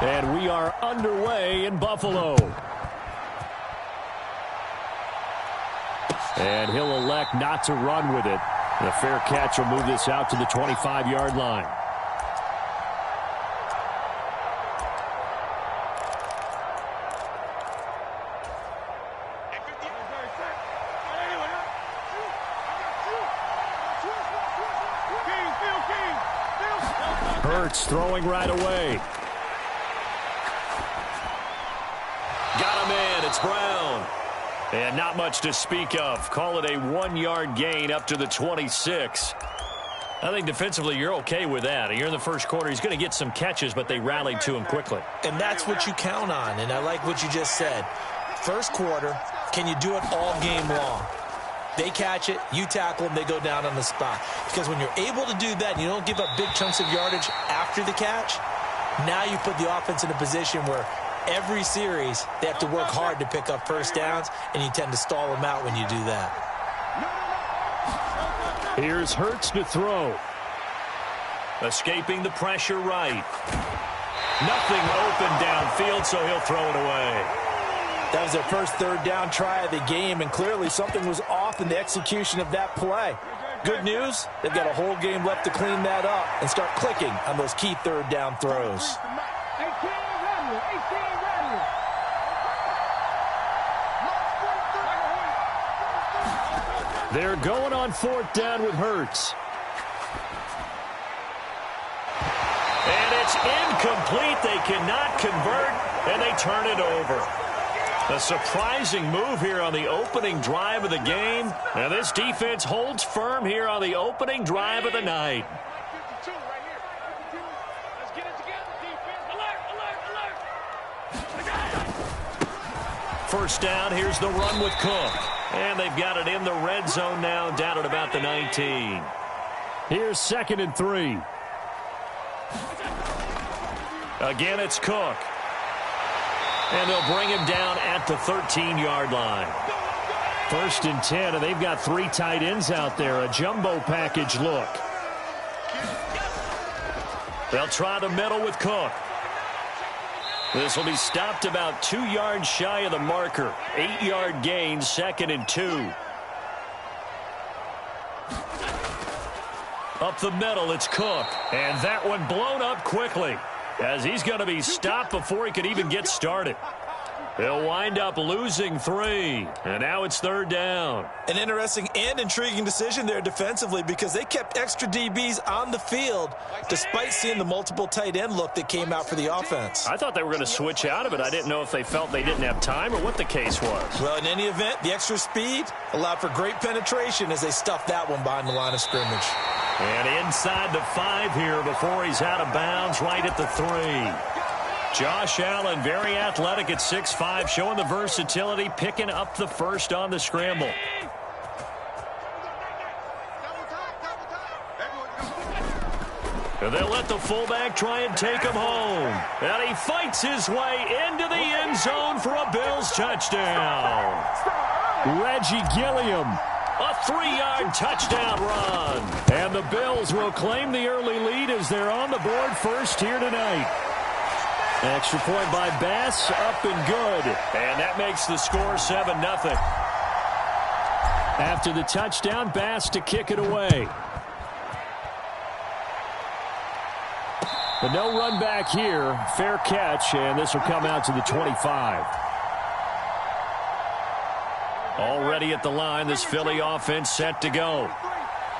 And we are underway in Buffalo. And he'll elect not to run with it. And a fair catch will move this out to the 25-yard line. Hurts throwing right away. Got him in. It's Brown. And not much to speak of. Call it a 1-yard gain up to the 26. I think defensively you're okay with that. You're in the first quarter. He's going to get some catches, but they rallied to him quickly. And that's what you count on, and I like what you just said. First quarter, can you do it all game long? They catch it, you tackle them, they go down on the spot. Because when you're able to do that and you don't give up big chunks of yardage after the catch, now you put the offense in a position where every series they have to work hard to pick up first downs, and you tend to stall them out when you do that. Here's Hurts to throw. Escaping the pressure right. Nothing open downfield, so he'll throw it away. That was their first third down try of the game, and clearly something was off in the execution of that play. Good news, they've got a whole game left to clean that up and start clicking on those key third down throws. They're going on fourth down with Hurts. And it's incomplete. They cannot convert, and they turn it over. A surprising move here on the opening drive of the game. And this defense holds firm here on the opening drive of the night. First down, here's the run with Cook. And they've got it in the red zone now, down at about the 19. Here's 2nd and 3. Again, it's Cook. And they'll bring him down at the 13-yard line. 1st and 10, and they've got 3 tight ends out there. A jumbo package look. They'll try the middle with Cook. This will be stopped about 2 yards shy of the marker. 8-yard gain, 2nd and 2. Up the middle, it's Cook. And that one blown up quickly, as he's going to be stopped before he could even get started. They'll wind up losing 3. And now it's 3rd down. An interesting and intriguing decision there defensively, because they kept extra DBs on the field despite seeing the multiple tight end look that came out for the offense. I thought they were going to switch out of it. I didn't know if they felt they didn't have time or what the case was. Well, in any event, the extra speed allowed for great penetration as they stuffed that one behind the line of scrimmage. And inside the 5 here before he's out of bounds, right at the 3. Josh Allen, very athletic at 6'5", showing the versatility, picking up the first on the scramble. And they'll let the fullback try and take him home. And he fights his way into the end zone for a Bills touchdown. Reggie Gilliam, a 3-yard touchdown run. And the Bills will claim the early lead as they're on the board first here tonight. Extra point by Bass, up and good. And that makes the score 7-0. After the touchdown, Bass to kick it away. But no run back here. Fair catch, and this will come out to the 25. Already at the line, this Philly offense set to go.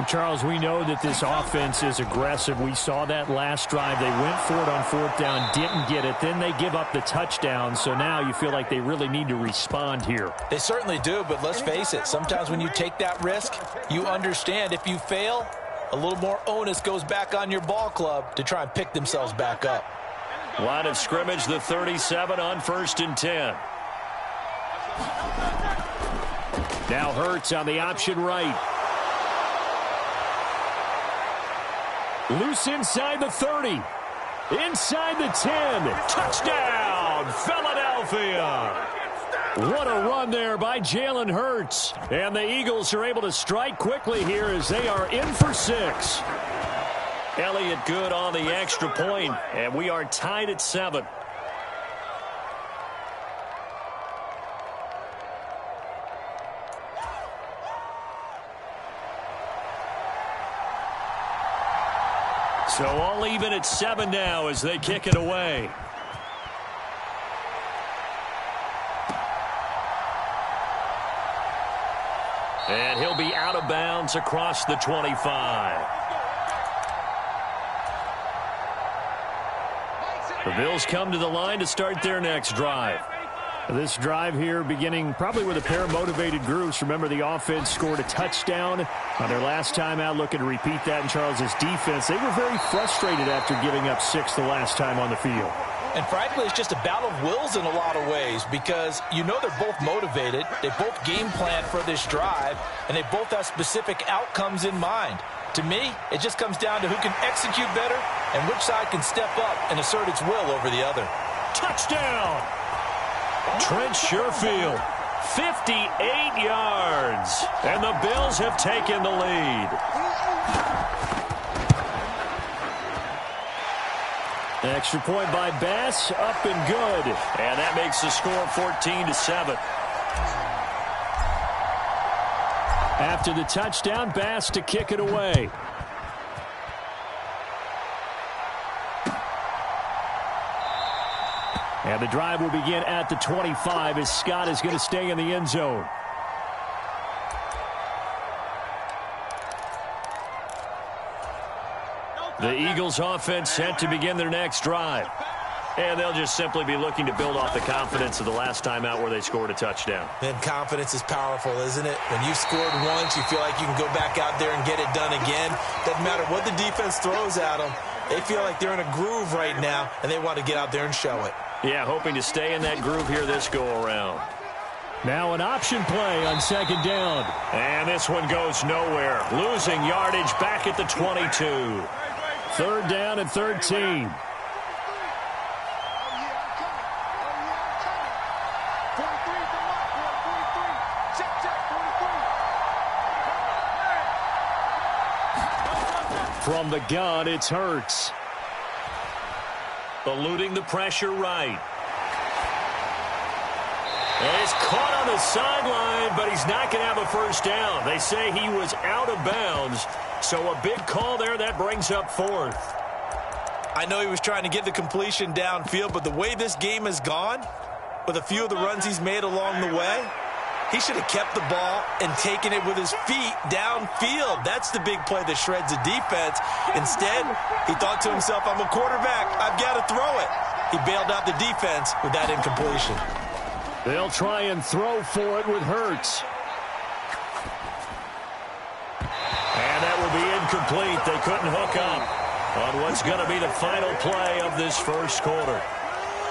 Charles, we know that this offense is aggressive. We saw that last drive. They went for it on 4th down, didn't get it. Then they give up the touchdown, so now you feel like they really need to respond here. They certainly do, but let's face it. Sometimes when you take that risk, you understand if you fail, a little more onus goes back on your ball club to try and pick themselves back up. Line of scrimmage, the 37 on 1st and 10. Now Hurts on the option right. Loose inside the 30. Inside the 10. Touchdown, Philadelphia. What a run there by Jalen Hurts. And the Eagles are able to strike quickly here as they are in for 6. Elliott good on the extra point, and we are tied at 7. So all even at 7 now as they kick it away. And he'll be out of bounds across the 25. The Bills come to the line to start their next drive. This drive here beginning probably with a pair of motivated groups. Remember, the offense scored a touchdown on their last time out, looking to repeat that in Charles's defense. They were very frustrated after giving up 6 the last time on the field. And frankly, it's just a battle of wills in a lot of ways because you know they're both motivated. They both game plan for this drive, and they both have specific outcomes in mind. To me, it just comes down to who can execute better and which side can step up and assert its will over the other. Touchdown! Trent Sherfield, 58 yards. And the Bills have taken the lead. Extra point by Bass, up and good. And that makes the score 14-7. After the touchdown, Bass to kick it away. And the drive will begin at the 25 as Scott is going to stay in the end zone. The Eagles offense set to begin their next drive. And they'll just simply be looking to build off the confidence of the last time out where they scored a touchdown. And confidence is powerful, isn't it? When you've scored once, you feel like you can go back out there and get it done again. Doesn't matter what the defense throws at them. They feel like they're in a groove right now, and they want to get out there and show it. Yeah, hoping to stay in that groove here this go-around. Now an option play on second down. And this one goes nowhere. Losing yardage back at the 22. Third down and 13. From the gun, it's Hurts. Eluding the pressure right. And he's caught on the sideline, but he's not going to have a first down. They say he was out of bounds, so a big call there that brings up fourth. I know he was trying to get the completion downfield, but the way this game has gone, with a few of the runs he's made along the way, he should have kept the ball and taken it with his feet downfield. That's the big play that shreds the defense. Instead, he thought to himself, I'm a quarterback. I've got to throw it. He bailed out the defense with that incompletion. They'll try and throw for it with Hurts. And that will be incomplete. They couldn't hook up on what's going to be the final play of this first quarter.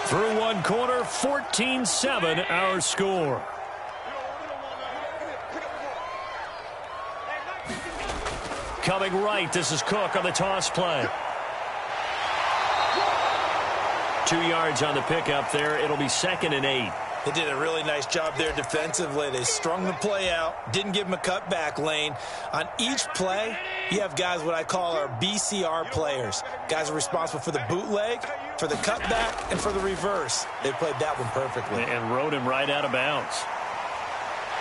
Through one quarter, 14-7 our score. Coming right, this is Cook on the toss play. 2 yards on the pickup there. It'll be 2nd and 8. They did a really nice job there defensively. They strung the play out, didn't give him a cutback lane. On each play, you have guys what I call our BCR players. Guys are responsible for the bootleg, for the cutback, and for the reverse. They played that one perfectly. And rode him right out of bounds.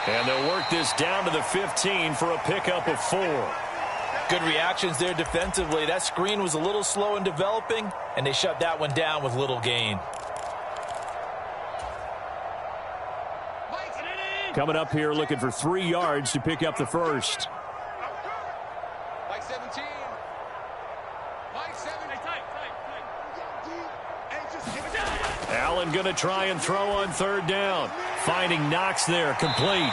And they'll work this down to the 15 for a pickup of 4. Good reactions there defensively. That screen was a little slow in developing, and they shut that one down with little gain. Coming up here looking for 3 yards to pick up the first. Mike 17. Mike 17. Allen going to try and throw on third down. Finding Knox there, complete.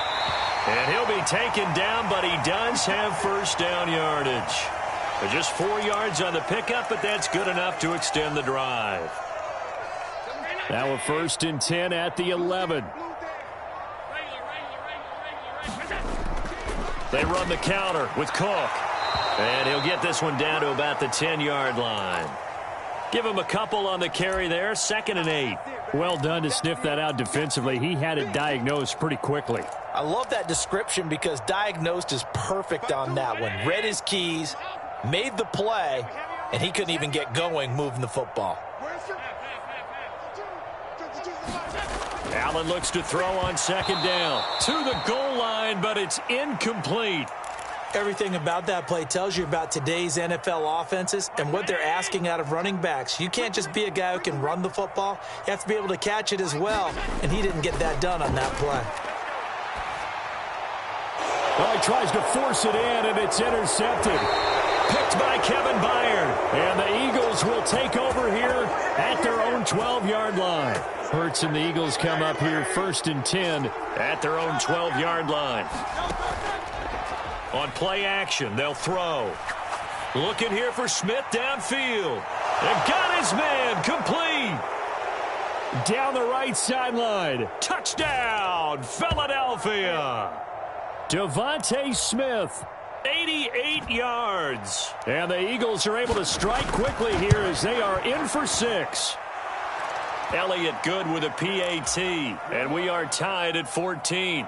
And he'll be taken down, but he does have first down yardage. Just 4 yards on the pickup, but that's good enough to extend the drive. Now a 1st and 10 at the 11. They run the counter with Cook. And he'll get this one down to about the 10-yard line. Give him a couple on the carry there, 2nd and 8. Well done to sniff that out defensively. He had it diagnosed pretty quickly. I love that description because diagnosed is perfect on that one. Read his keys, made the play, and he couldn't even get going moving the football. Allen looks to throw on 2nd down. To the goal line, but it's incomplete. Everything about that play tells you about today's NFL offenses and what they're asking out of running backs. You can't just be a guy who can run the football. You have to be able to catch it as well, and he didn't get that done on that play. Well, he tries to force it in, and it's intercepted. Picked by Kevin Byard. And the Eagles will take over here at their own 12-yard line. Hurts and the Eagles come up here 1st and 10 at their own 12-yard line. On play action, they'll throw. Looking here for Smith downfield. And got his man complete. Down the right sideline. Touchdown, Philadelphia. Devontae Smith. 88 yards. And the Eagles are able to strike quickly here as they are in for 6. Elliott good with a PAT. And we are tied at 14.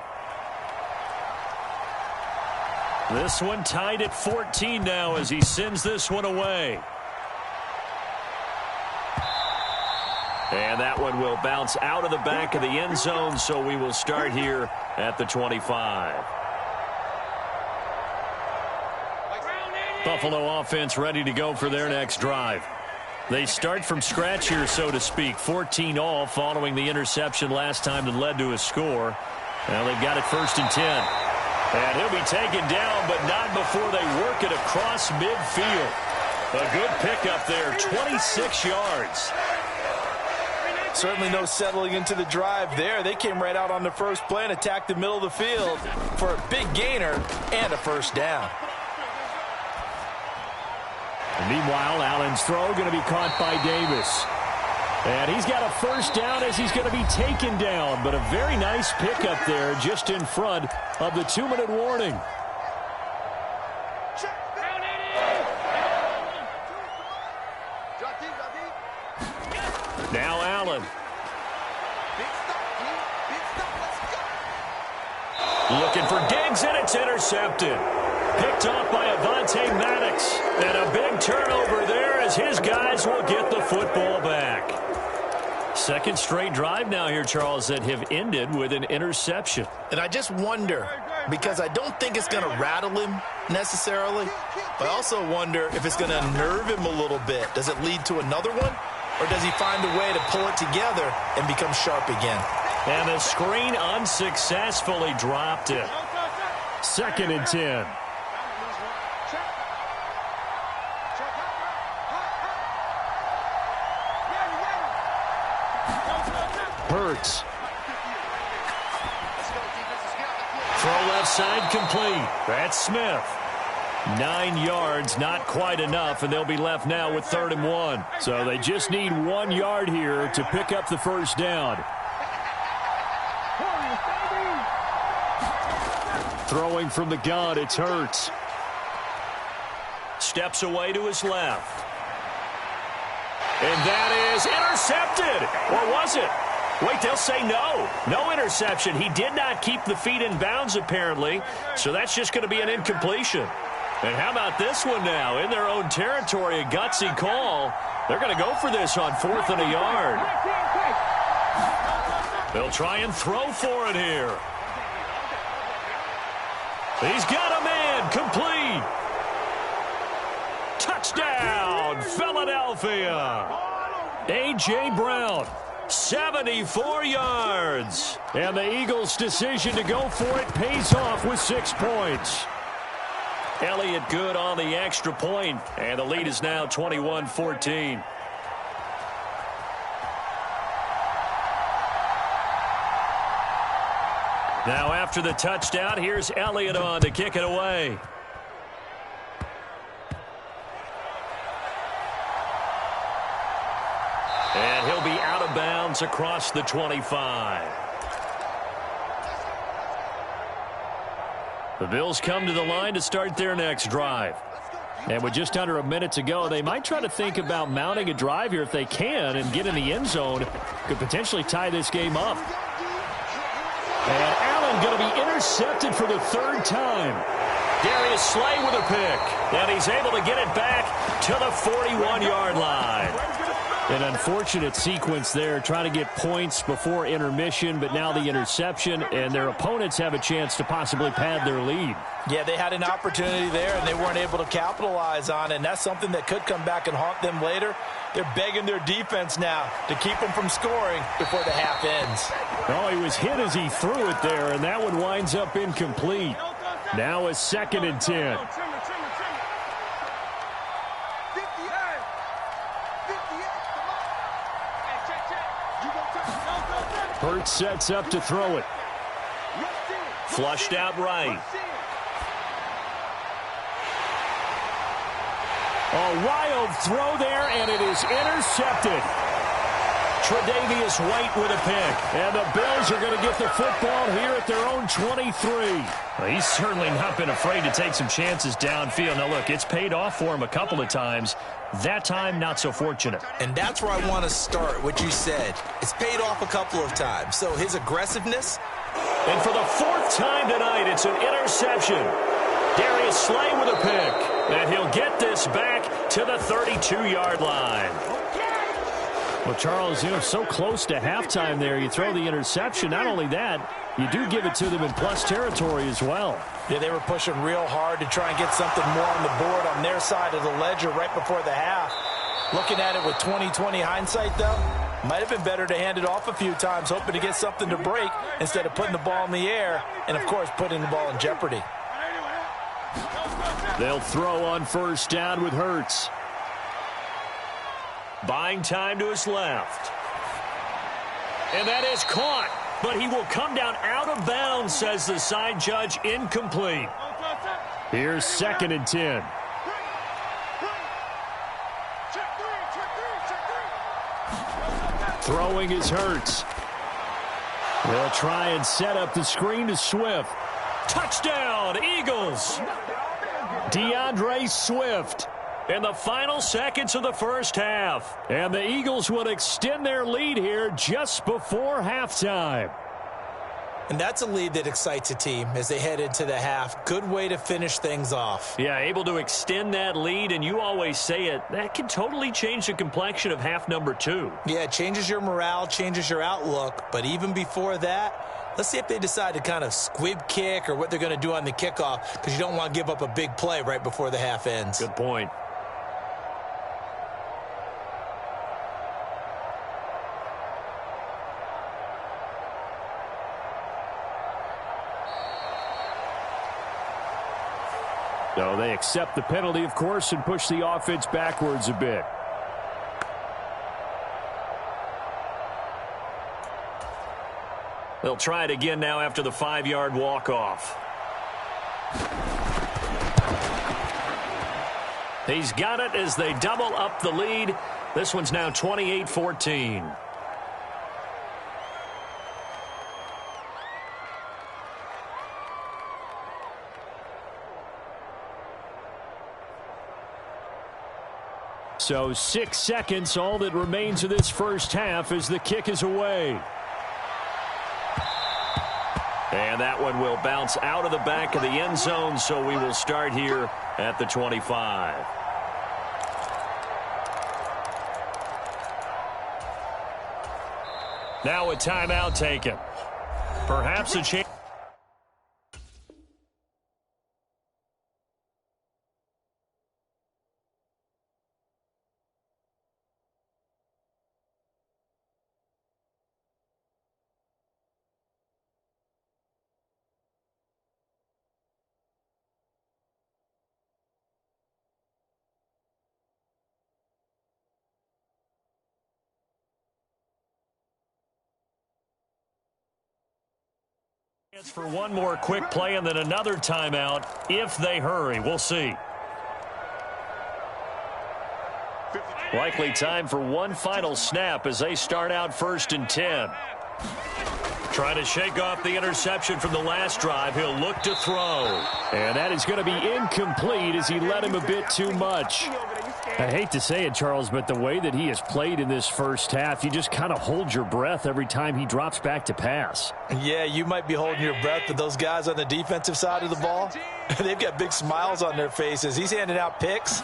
This one tied at 14 now as he sends this one away. And that one will bounce out of the back of the end zone, so we will start here at the 25. Buffalo offense ready to go for their next drive. They start from scratch here, so to speak. 14 all following the interception last time that led to a score. Well, they've got it 1st and 10. And he'll be taken down, but not before they work it across midfield. A good pickup there, 26 yards. Certainly no settling into the drive there. They came right out on the first play and attacked the middle of the field for a big gainer and a first down. And meanwhile, Allen's throw going to be caught by Davis. And he's got a first down as he's going to be taken down. But a very nice pickup there just in front of the 2-minute warning. Now Allen. Looking for Diggs, and it's intercepted. Picked off by Avonte Maddox. And a big turnover there as his guys will get the football back. Second straight drive now here, Charles, that have ended with an interception. And I just wonder, because I don't think it's going to rattle him necessarily, but I also wonder if it's going to unnerve him a little bit. Does it lead to another one? Or does he find a way to pull it together and become sharp again? And the screen unsuccessfully dropped it. 2nd and 10. Hurts. Throw left side complete. That's Smith. 9 yards, not quite enough, and they'll be left now with 3rd and 1. So they just need 1 yard here to pick up the first down. Throwing from the gun, it's Hurts. Steps away to his left. And that is intercepted. Or was it? Wait, they'll say no. No interception. He did not keep the feet in bounds, apparently. So that's just going to be an incompletion. And how about this one now? In their own territory, a gutsy call. They're going to go for this on 4th and a yard. They'll try and throw for it here. He's got a man complete. Touchdown, Philadelphia. A.J. Brown. 74 yards. And the Eagles' decision to go for it pays off with 6 points. Elliott good on the extra point, and the lead is now 21-14. Now after the touchdown, here's Elliott on to kick it away. And he'll be out of bounds across the 25. The Bills come to the line to start their next drive. And with just under a minute to go, they might try to think about mounting a drive here if they can and get in the end zone. Could potentially tie this game up. And Allen going to be intercepted for the 3rd time. Darius Slay with a pick. And he's able to get it back to the 41-yard line. An unfortunate sequence there, trying to get points before intermission, but now the interception, and their opponents have a chance to possibly pad their lead. Yeah, they had an opportunity there, and they weren't able to capitalize on it, and that's something that could come back and haunt them later. They're begging their defense now to keep them from scoring before the half ends. Oh, he was hit as he threw it there, and that one winds up incomplete. Now a 2nd and 10. Hurts sets up to throw it. Flushed out right. A wild throw there, and it is intercepted. Tre'Davious White with a pick. And the Bills are going to get the football here at their own 23. Well, he's certainly not been afraid to take some chances downfield. Now, look, it's paid off for him a couple of times. That time, not so fortunate. And that's where I want to start, what you said. It's paid off a couple of times. So his aggressiveness. And for the 4th time tonight, it's an interception. Darius Slay with a pick. And he'll get this back to the 32-yard line. Well, Charles, so close to halftime there. You throw the interception. Not only that, you do give it to them in plus territory as well. Yeah, they were pushing real hard to try and get something more on the board on their side of the ledger right before the half. Looking at it with 20/20 hindsight, though, might have been better to hand it off a few times, hoping to get something to break instead of putting the ball in the air and, of course, putting the ball in jeopardy. They'll throw on 1st down with Hurts. Buying time to his left. And that is caught. But he will come down out of bounds, says the side judge. Incomplete. Here's 2nd and 10. Throwing is Hurts. They'll try and set up the screen to Swift. Touchdown, Eagles. DeAndre Swift. In the final seconds of the first half. And the Eagles will extend their lead here just before halftime. And that's a lead that excites a team as they head into the half. Good way to finish things off. Yeah, able to extend that lead, and you always say it, that can totally change the complexion of half number 2. Yeah, it changes your morale, changes your outlook. But even before that, let's see if they decide to kind of squib kick or what they're going to do on the kickoff, because you don't want to give up a big play right before the half ends. Good point. So they accept the penalty, of course, and push the offense backwards a bit. They'll try it again now after the 5-yard walk-off. He's got it as they double up the lead. This one's now 28-14. So 6 seconds, all that remains of this first half as the kick is away. And that one will bounce out of the back of the end zone, so we will start here at the 25. Now a timeout taken. Perhaps a chance. For one more quick play and then another timeout if they hurry. We'll see. Likely time for one final snap as they start out 1st and 10. Trying to shake off the interception from the last drive. He'll look to throw. And that is going to be incomplete as he led him a bit too much. I hate to say it, Charles, but the way that he has played in this first half, you just kind of hold your breath every time he drops back to pass. Yeah, you might be holding your breath, but those guys on the defensive side of the ball, they've got big smiles on their faces. He's handing out picks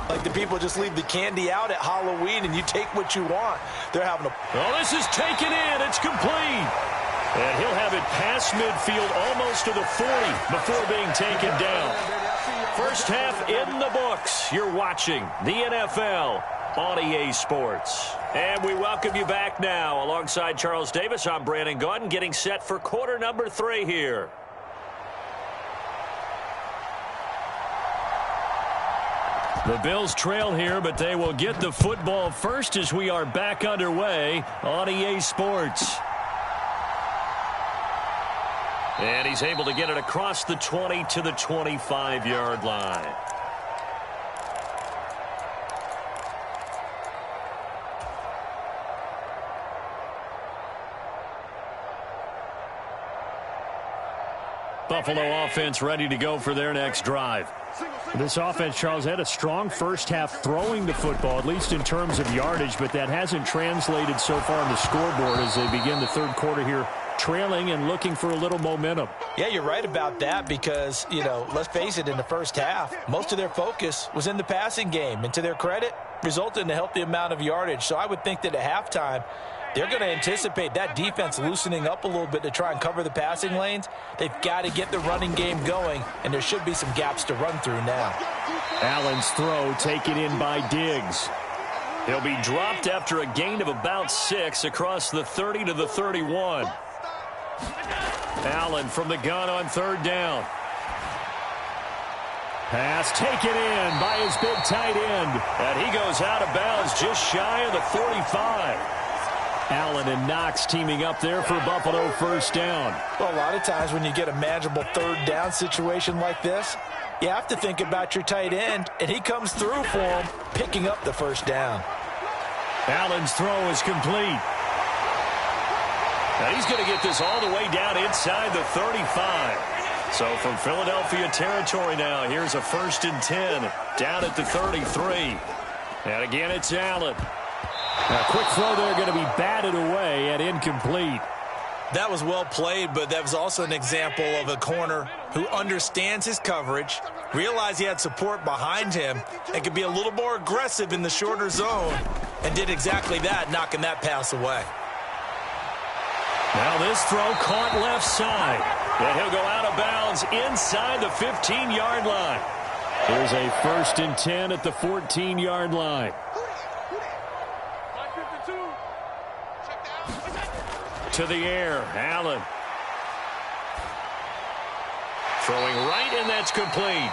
like the people just leave the candy out at Halloween and you take what you want. They're having a... Oh, this is taken in. It's complete. And he'll have it past midfield almost to the 40 before being taken down. First half in the books. You're watching the NFL on EA Sports. And we welcome you back now. Alongside Charles Davis, I'm Brandon Gaudin, getting set for quarter number 3 here. The Bills trail here, but they will get the football first as we are back underway on EA Sports. And he's able to get it across the 20 to the 25-yard line. Buffalo offense ready to go for their next drive. This offense, Charles, had a strong first half throwing the football, at least in terms of yardage, but that hasn't translated so far on the scoreboard as they begin the third quarter here, trailing and looking for a little momentum. Yeah, you're right about that because, you know, let's face it, in the first half, most of their focus was in the passing game. And to their credit, resulted in a healthy amount of yardage. So I would think that at halftime, they're going to anticipate that defense loosening up a little bit to try and cover the passing lanes. They've got to get the running game going, and there should be some gaps to run through now. Allen's throw taken in by Diggs. He'll be dropped after a gain of about 6 across the 30 to the 31. Allen from the gun on third down. Pass taken in by his big tight end. And he goes out of bounds just shy of the 45. Allen and Knox teaming up there for Buffalo first down. Well, a lot of times when you get a manageable third down situation like this, you have to think about your tight end, and he comes through for him, picking up the first down. Allen's throw is complete. Now he's going to get this all the way down inside the 35. So from Philadelphia territory now, here's a 1st and 10 down at the 33. And again, it's Allen. A quick throw there going to be batted away and incomplete. That was well played, but that was also an example of a corner who understands his coverage, realized he had support behind him, and could be a little more aggressive in the shorter zone, and did exactly that, knocking that pass away. Now this throw caught left side, and he'll go out of bounds inside the 15-yard line. Here's a 1st and 10 at the 14-yard line. To the air, Allen. Throwing right, and that's complete.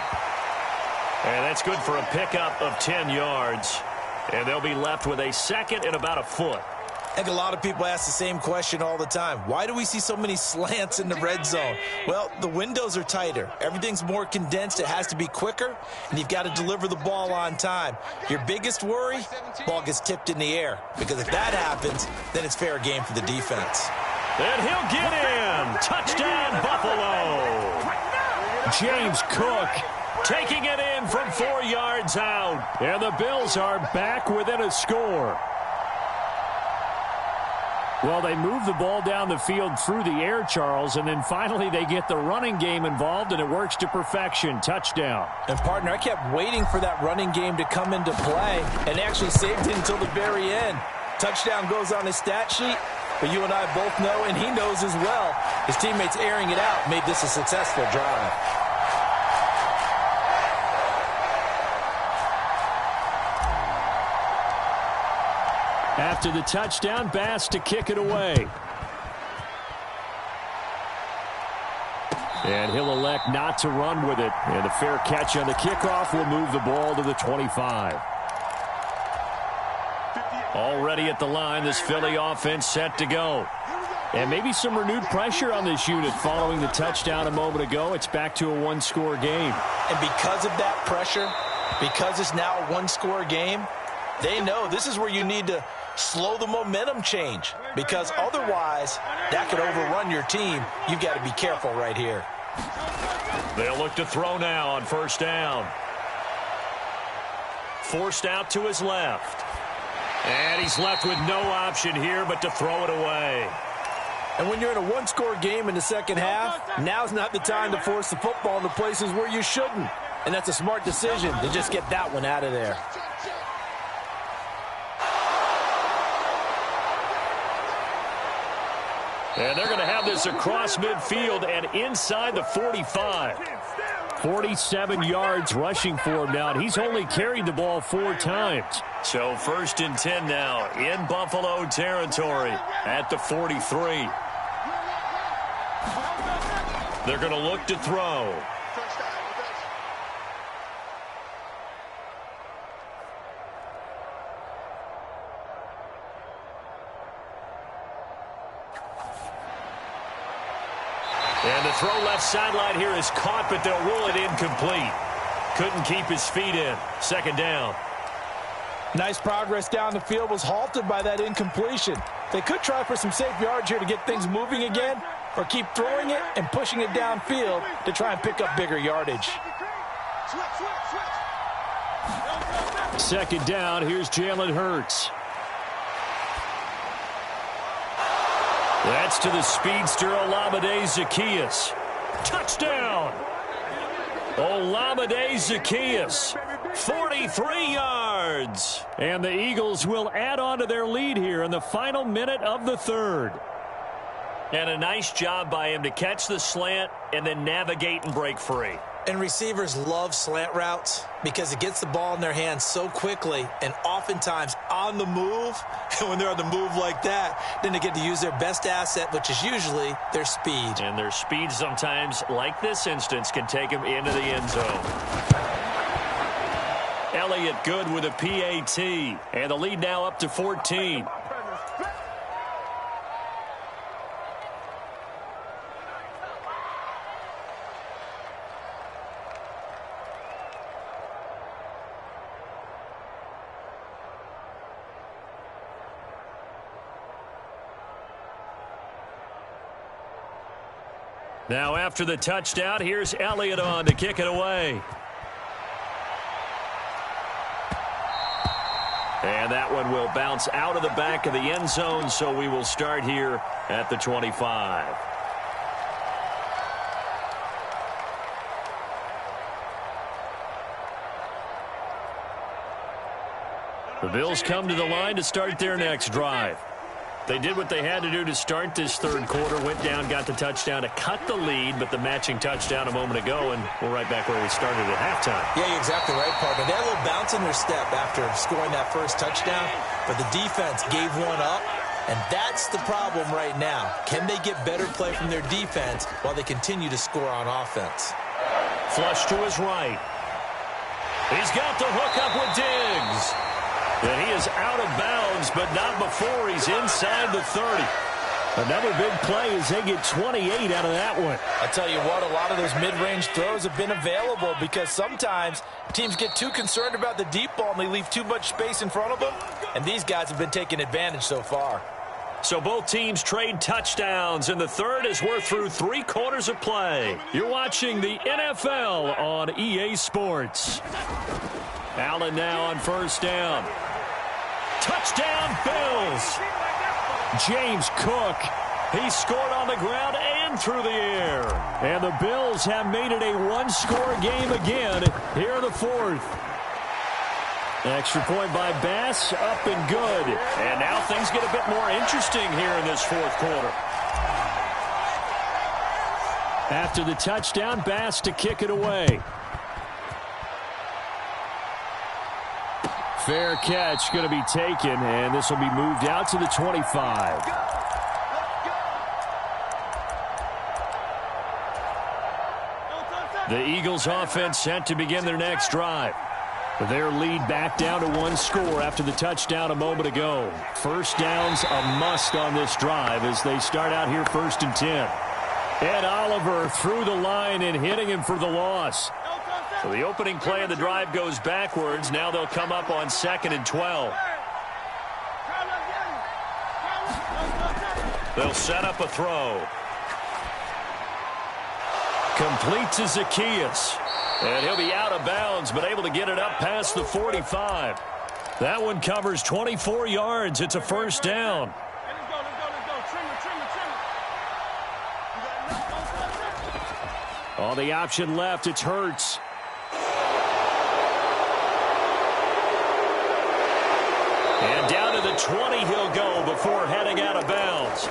And that's good for a pickup of 10 yards. And they'll be left with a 2nd and about a foot. I think a lot of people ask the same question all the time. Why do we see so many slants in the red zone? Well, the windows are tighter. Everything's more condensed. It has to be quicker, and you've got to deliver the ball on time. Your biggest worry, ball gets tipped in the air. Because if that happens, then it's fair game for the defense. And he'll get in. Touchdown, Buffalo. James Cook taking it in from 4 yards out. And the Bills are back within a score. Well, they move the ball down the field through the air, Charles, and then finally they get the running game involved, and it works to perfection. Touchdown. And, partner, I kept waiting for that running game to come into play and actually saved it until the very end. Touchdown goes on his stat sheet, but you and I both know, and he knows as well, his teammates airing it out made this a successful drive. After the touchdown, Bass to kick it away. And he'll elect not to run with it. And a fair catch on the kickoff will move the ball to the 25. Already at the line, this Philly offense set to go. And maybe some renewed pressure on this unit following the touchdown a moment ago. It's back to a one-score game. And because of that pressure, because it's now a one-score game, they know this is where you need to slow the momentum change, because otherwise that could overrun your team. You've got to be careful right here. They'll look to throw now on 1st down. Forced out to his left. And he's left with no option here but to throw it away. And when you're in a one-score game in the second half, now's not the time to force the football in the places where you shouldn't. And that's a smart decision to just get that one out of there. And they're going to have this across midfield and inside the 45. 47 yards rushing for him now, and he's only carried the ball 4 times. So 1st and 10 now in Buffalo territory at the 43. They're going to look to throw. And the throw left sideline here is caught, but they'll rule it incomplete. Couldn't keep his feet in. 2nd down. Nice progress down the field was halted by that incompletion. They could try for some safe yards here to get things moving again, or keep throwing it and pushing it downfield to try and pick up bigger yardage. 2nd down, here's Jalen Hurts. That's to the speedster Olamide Zaccheaus. Touchdown! Olamide Zaccheaus, 43 yards. And the Eagles will add on to their lead here in the final minute of the 3rd. And a nice job by him to catch the slant and then navigate and break free. And receivers love slant routes because it gets the ball in their hands so quickly and oftentimes on the move. And when they're on the move like that, then they get to use their best asset, which is usually their speed. And their speed sometimes, like this instance, can take them into the end zone. Elliott good with a PAT. And the lead now up to 14. Now after the touchdown, here's Elliott on to kick it away. And that one will bounce out of the back of the end zone, so we will start here at the 25. The Bills come to the line to start their next drive. They did what they had to do to start this 3rd quarter, went down, got the touchdown to cut the lead, but the matching touchdown a moment ago, and we're right back where we started at halftime. Yeah, you're exactly right, partner. They had a little bounce in their step after scoring that first touchdown, but the defense gave one up, and that's the problem right now. Can they get better play from their defense while they continue to score on offense? Flush to his right. He's got the hook up with Diggs. And he is out of bounds, but not before he's inside the 30. Another big play as they get 28 out of that one. I tell you what, a lot of those mid-range throws have been available because sometimes teams get too concerned about the deep ball and they leave too much space in front of them. And these guys have been taking advantage so far. So both teams trade touchdowns in the 3rd as we're through 3 quarters of play. You're watching the NFL on EA Sports. Allen now on 1st down. Touchdown, Bills. James Cook. He scored on the ground and through the air. And the Bills have made it a 1-score game again here in the 4th. Extra point by Bass, up and good. And now things get a bit more interesting here in this 4th quarter. After the touchdown, Bass to kick it away. Fair catch going to be taken, and this will be moved out to the 25. The Eagles offense set to begin their next drive. Their lead back down to 1 score after the touchdown a moment ago. 1st down's a must on this drive as they start out here 1st and 10. Ed Oliver through the line and hitting him for the loss. So the opening play of the drive goes backwards. Now they'll come up on 2nd and 12. They'll set up a throw. Complete to Zacchaeus. And he'll be out of bounds, but able to get it up past the 45. That one covers 24 yards. It's a first down. On the option left, it's Hurts. And down to the 20 he'll go before heading out of bounds.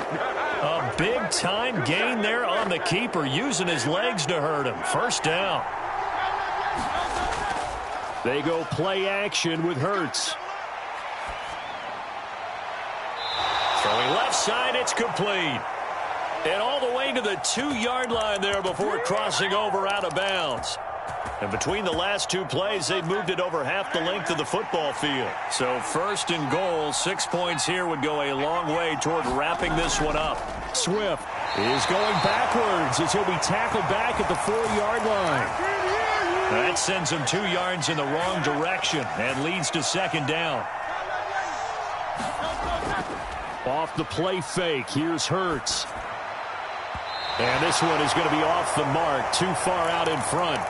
A big-time gain there on the keeper, using his legs to hurt him. First down. They go play action with Hurts. Throwing left side, it's complete. And all the way to the 2-yard line there before crossing over out of bounds. And between the last two plays, they moved it over half the length of the football field. So first and goal, 6 points here would go a long way toward wrapping this one up. Swift is going backwards as he'll be tackled back at the 4-yard line. That sends him 2 yards in the wrong direction and leads to second down. Off the play fake, here's Hurts. And this one is going to be off the mark, too far out in front.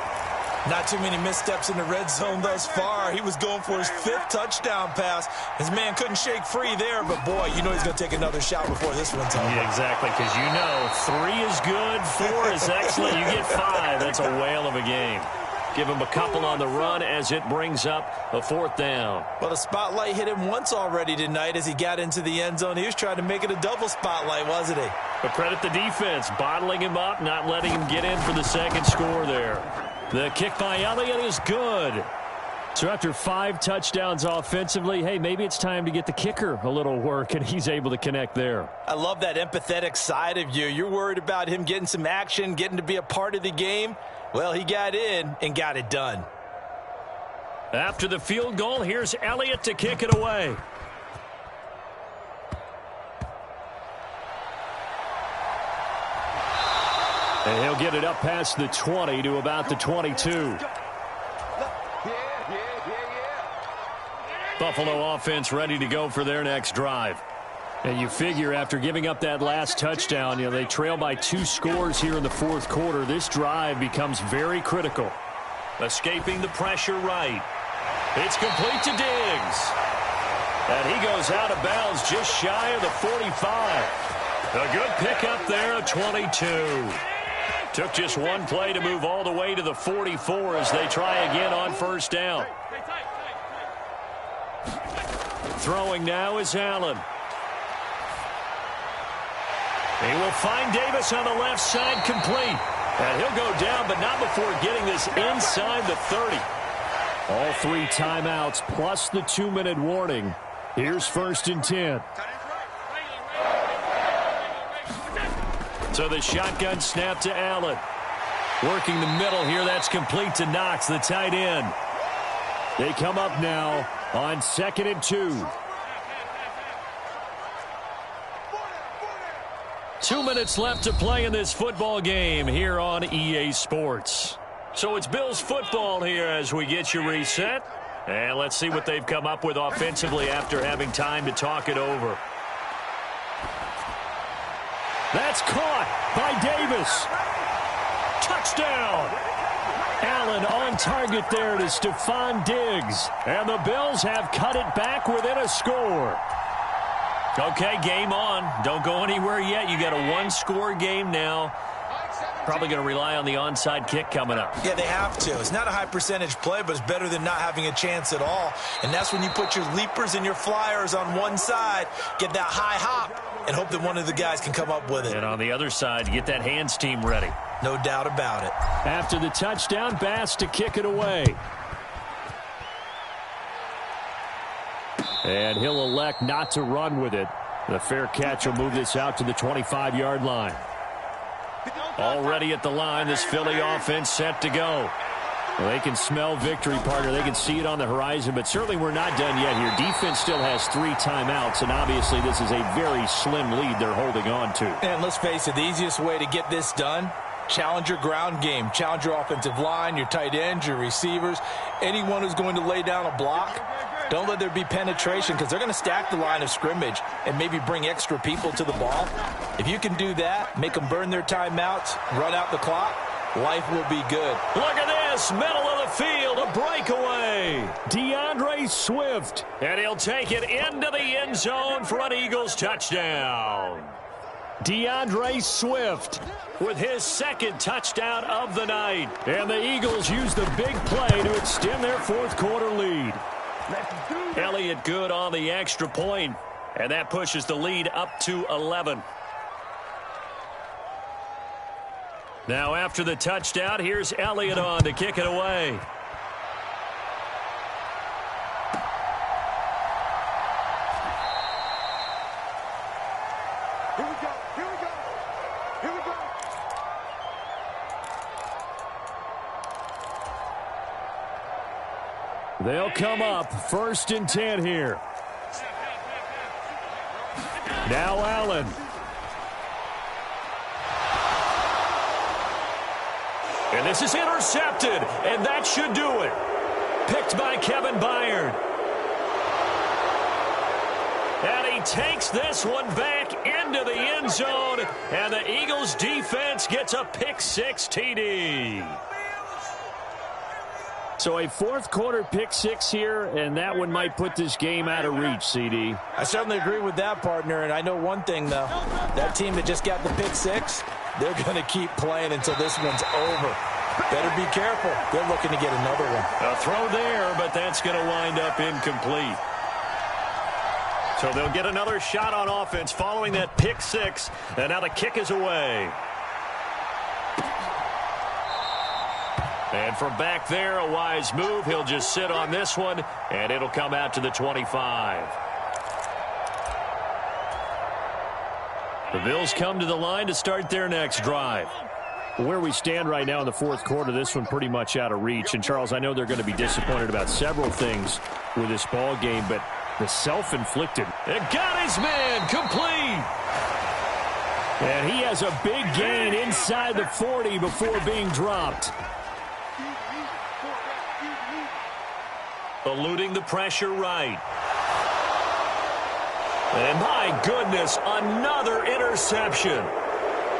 Not too many missteps in the red zone thus far. He was going for his 5th touchdown pass. His man couldn't shake free there, but boy, you know he's going to take another shot before this one's over. Yeah, exactly, because you know 3 is good, 4 is excellent. You get 5. That's a whale of a game. Give him a couple on the run as it brings up a 4th down. Well, the spotlight hit him once already tonight as he got into the end zone. He was trying to make it a double spotlight, wasn't he? But credit the defense, bottling him up, not letting him get in for the second score there. The kick by Elliott is good. So after 5 touchdowns offensively, hey, maybe it's time to get the kicker a little work, and he's able to connect there. I love that empathetic side of you. You're worried about him getting some action, getting to be a part of the game. Well, he got in and got it done. After the field goal, here's Elliott to kick it away. And he'll get it up past the 20 to about the 22. Buffalo offense ready to go for their next drive. And you figure after giving up that last touchdown, you know, they trail by 2 scores here in the 4th quarter. This drive becomes very critical. Escaping the pressure right. It's complete to Diggs. And he goes out of bounds just shy of the 45. A good pickup there at 22. Took just one play to move all the way to the 44 as they try again on first down. Throwing now is Allen. He will find Davis on the left side, complete. And he'll go down, but not before getting this inside the 30. All 3 timeouts plus the 2-minute warning. Here's 1st and 10. So the shotgun snap to Allen. Working the middle here, that's complete to Knox, the tight end. They come up now on 2nd and 2. 2 minutes left to play in this football game here on EA Sports. So it's Bills football here as we get you reset. And let's see what they've come up with offensively after having time to talk it over. That's caught by Davis. Touchdown. Allen on target there to Stephon Diggs. And the Bills have cut it back within a score. Okay, game on. Don't go anywhere yet. You got a 1-score game now. Probably going to rely on the onside kick coming up. Yeah, they have to. It's not a high percentage play, but it's better than not having a chance at all. And that's when you put your leapers and your flyers on one side, get that high hop, and hope that one of the guys can come up with it. And on the other side, get that hands team ready. No doubt about it. After the touchdown, Bass to kick it away. And he'll elect not to run with it. The fair catch will move this out to the 25-yard line. Already at the line, this Philly offense set to go. Well, they can smell victory, partner. They can see it on the horizon, but certainly we're not done yet here. Defense still has 3 timeouts, and obviously this is a very slim lead they're holding on to. And let's face it, the easiest way to get this done, challenge your ground game. Challenge your offensive line, your tight ends, your receivers, anyone who's going to lay down a block. Don't let there be penetration because they're going to stack the line of scrimmage and maybe bring extra people to the ball. If you can do that, make them burn their timeouts, run out the clock, life will be good. Look at this, middle of the field, a breakaway. DeAndre Swift. And he'll take it into the end zone for an Eagles touchdown. DeAndre Swift With his second touchdown of the night. And the Eagles use the big play to extend their fourth quarter lead. Elliott good on the extra point, and that pushes the lead up to 11. Now after the touchdown, here's Elliott on to kick it away. Here we go. Here we go. Here we go. They'll come up 1st and 10 here. Now Allen. And this is intercepted, and that should do it. Picked by Kevin Byard. And he takes this one back into the end zone, and the Eagles defense gets a pick-6 TD. So a fourth quarter pick-6 here, and that one might put this game out of reach, CD. I certainly agree with that, partner, and I know one thing, though. That team that just got the pick-6, they're going to keep playing until this one's over. Better be careful. They're looking to get another one. A throw there, but that's going to wind up incomplete. So they'll get another shot on offense following that pick-6, and now the kick is away. And from back there, a wise move. He'll just sit on this one, and it'll come out to the 25. The Bills come to the line to start their next drive. Where we stand right now in the fourth quarter, this one pretty much out of reach. And, Charles, I know they're going to be disappointed about several things with this ball game, but the self-inflicted. It got his man complete. And he has a big gain inside the 40 before being dropped. Eluding the pressure right. And my goodness, another interception.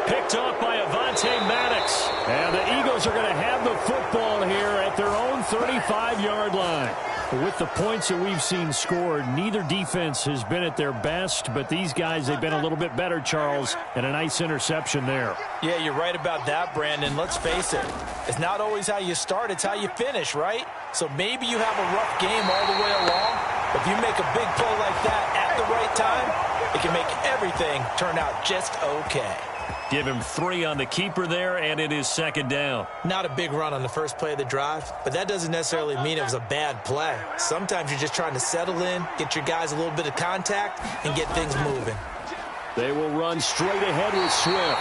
Picked off by Avonte Maddox. And the Eagles are going to have the football here at their own 35-yard line. With the points that we've seen scored, neither defense has been at their best, but these guys, they've been a little bit better, Charles, and a nice interception there. Yeah, you're right about that, Brandon. Let's face it. It's not always how you start, it's how you finish, right? So maybe you have a rough game all the way along, but if you make a big play like that at the right time, it can make everything turn out just okay. Give him 3 on the keeper there, and it is second down. Not a big run on the first play of the drive, but that doesn't necessarily mean it was a bad play. Sometimes you're just trying to settle in, get your guys a little bit of contact, and get things moving. They will run straight ahead with Swift.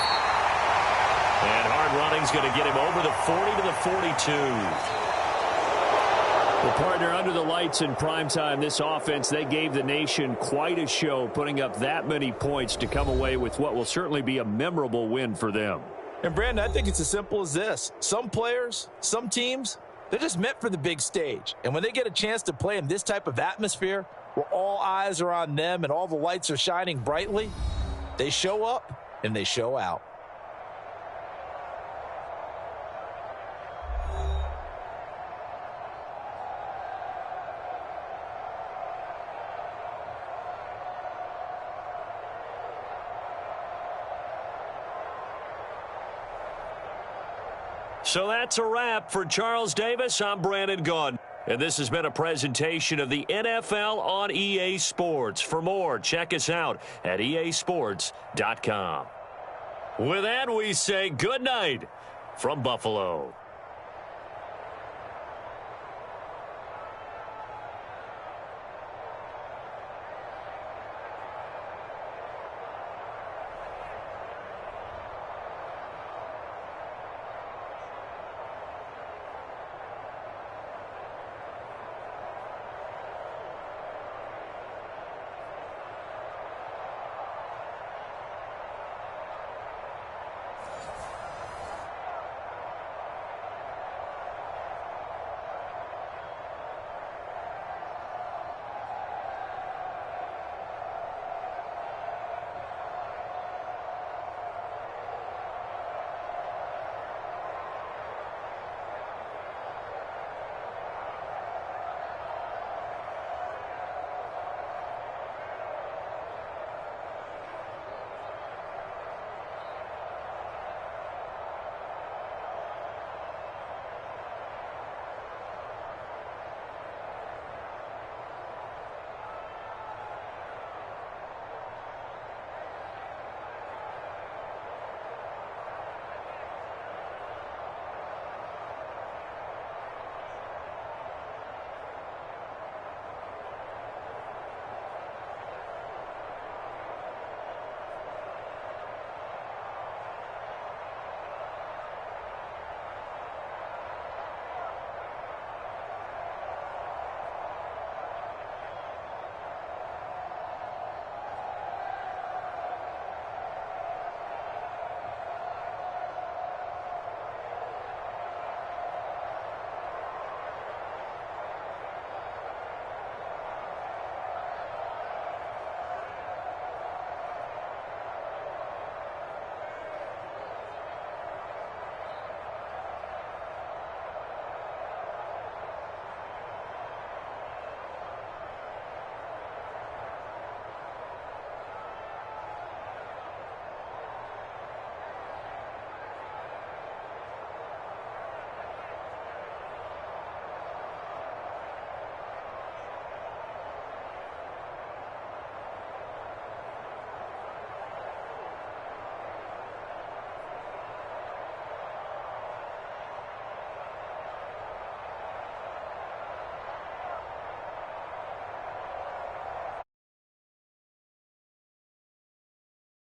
And hard running's going to get him over the 40 to the 42. Well, partner, under the lights in primetime, this offense, they gave the nation quite a show, putting up that many points to come away with what will certainly be a memorable win for them. And, Brandon, I think it's as simple as this. Some players, some teams, they're just meant for the big stage. And when they get a chance to play in this type of atmosphere, where all eyes are on them and all the lights are shining brightly, they show up and they show out. So that's a wrap for Charles Davis. I'm Brandon Gunn. And this has been a presentation of the NFL on EA Sports. For more, check us out at easports.com. With that, we say good night from Buffalo.